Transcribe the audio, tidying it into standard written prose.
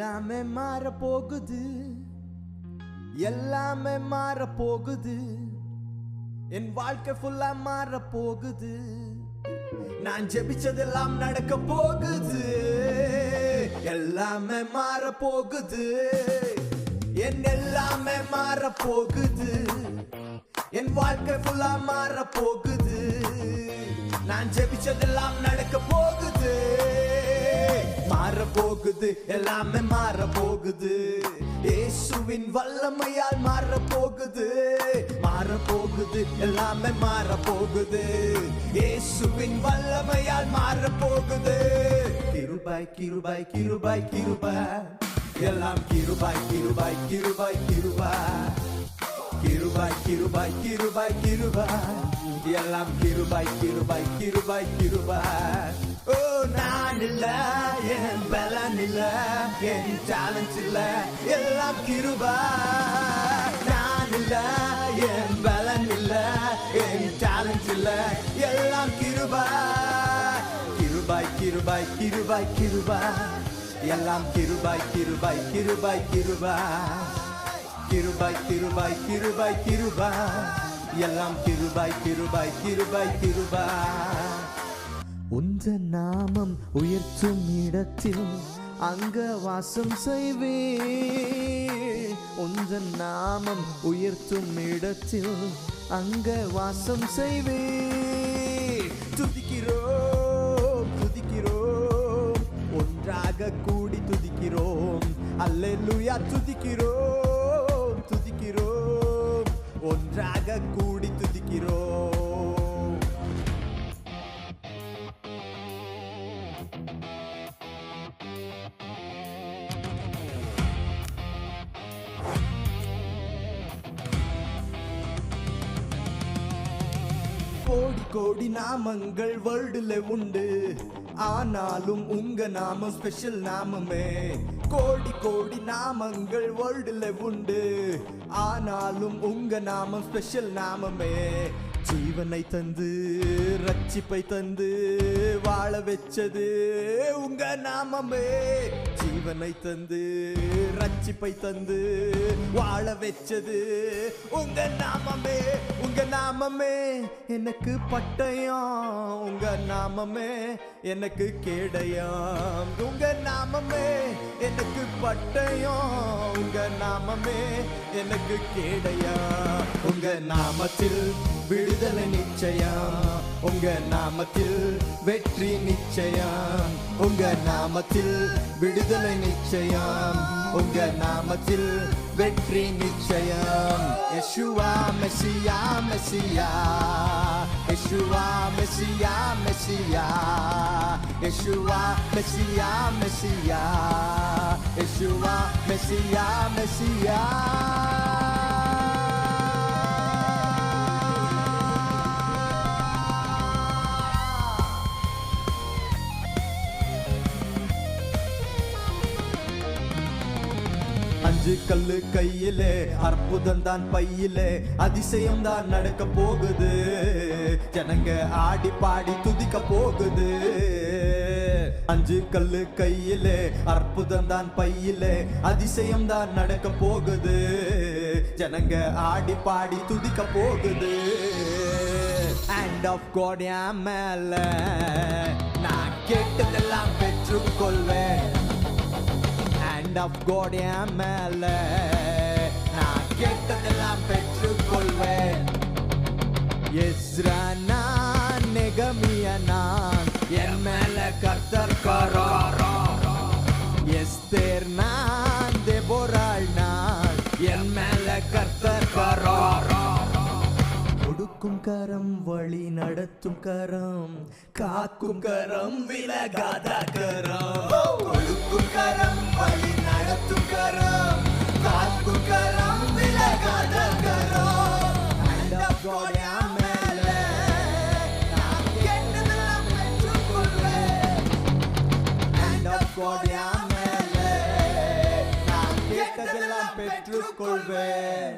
எல்லாமே மாற போகுது, எல்லாமே மாற போகுது, என் வாழ்க்கை ஃபுல்லா மாற போகுது, நான் ஜெபிச்சதெல்லாம் நடக்க போகுது, எல்லாமே மாற போகுது, என் எல்லாமே மாற போகுது, என் வாழ்க்கை ஃபுல்லா மாற போகுது, நான் ஜெபிச்சதெல்லாம் நடக்க போகுது, மாற போகுது, எல்லாமே மாற போகுது, இயேசுவின் வல்லமையால் மாற போகுது, மாற போகுது, எல்லாமே மாற போகுது, இயேசுவின் வல்லமையால் மாற போகுது, கிருபை கிருபை கிருபை கிருபை, எல்லாம் கிருபை கிருபை கிருபை கிருபை, கிருபை கிருபை கிருபை கிருபை, எல்லாம் கிருபை கிருபை கிருபை கிருபை. ஓ நான் இல்ல, என் பலன் இல்ல, என் டேலண்ட் இல்ல, எல்லாம் கிருபை. நான் இல்ல, என் பலன் இல்ல, என் டேலண்ட் இல்ல, எல்லாம் கிருபை. கிருபை கிருபை கிருபை கிருபை, எல்லாம் கிருபை கிருபை கிருபை கிருபை, கிருபை கிருபை கிருபை கிருபை, எல்லாம் கிருபை கிருபை கிருபை கிருபை. உந்த நாமம் உயர்த்தும் இடத்தில் அங்க வாசம் செய்வே, உந்த நாமம் உயர்த்தும் இடத்தில் அங்க வாசம் செய்வே, துதிக்கிறோம் துதிக்கிறோம், ஒன்றாக கூடி துதிக்கிறோம், அல்லேலூயா துதிக்கிறோம் துதிக்கிறோம், ஒன்றாக கூடி துதிக்கிறோம். கோடி கோடி நாமங்கள் வேர்ல்டுல உண்டு, ஆனாலும் உங்க நாமம் ஸ்பெஷல் நாமமே. கோடி கோடி நாமங்கள் வேர்ல்டுல உண்டு, ஆனாலும் உங்க நாமம் ஸ்பெஷல் நாமமே. ஜீவனை தந்து ரட்சிப்பை தந்து வாழ வச்சது உங்க நாமமே. ஜீவனை தந்து ரட்சிப்பை தந்து வாழ வச்சது உங்க நாமமே. உங்க நாமமே எனக்கு பட்டயம், உங்க நாமமே எனக்கு கேடயம், உங்க நாமமே எனக்கு பட்டயம், உங்க நாமமே எனக்கு கேடயம். உங்க நாமத்தில் விடுதலை நிச்சயம், உங்க நாமத்தில் வெற்றி நிச்சயம், உங்க நாமத்தில் விடுதலை நிச்சயம், உங்க நாமத்தில் வெற்றி நிச்சயம். யெஷுவா மெசியா மெசியா, யெஷுவா மெசியா மெசியா, யெஷுவா மெசியா மெசியா, யெஷுவா மெசியா மெசியா. அஞ்சு கல்லு கையிலே, அற்புதம் தான் பையிலே, அதிசயம் தான் நடக்க போகுது, ஜனங்க ஆடி பாடி துதிக்க போகுது. அஞ்சு கல்லு கையிலே, அற்புதம் தான் பையிலே, அதிசயம் தான் நடக்க போகுது, ஜனங்க ஆடி பாடி துதிக்க போகுது. ஹேண்ட் ஆஃப் காட் என் மேல, நான் கேட்டதெல்லாம் பெற்றுக்கொள்வேன். Hand of God என் மேல, நான் கேட்டதெல்லாம் பெற்றுக்கொள்வேன். எஸ்ரா நான், நெகமியா நான், என் மேல கர்த்தர் கரம். எஸ்தேர் நான், தெபோராள் நான், என் மேல கர்த்தர் கரம். கொடுக்கும் கரம், வழி நடத்தும் கரம், காக்கும் கரம், விலகாத கரம். கொடுக்கும் கரம், வழி நடத்தும் கரம், காக்கும் கரம், விலகாத கரம். Hand of God என் மேல, நான் கேட்டதெல்லாம் பெற்றுக்கொள்வேன். Hand of God என் மேல, நான் கேட்டதெல்லாம் பெற்றுக்கொள்வேன்.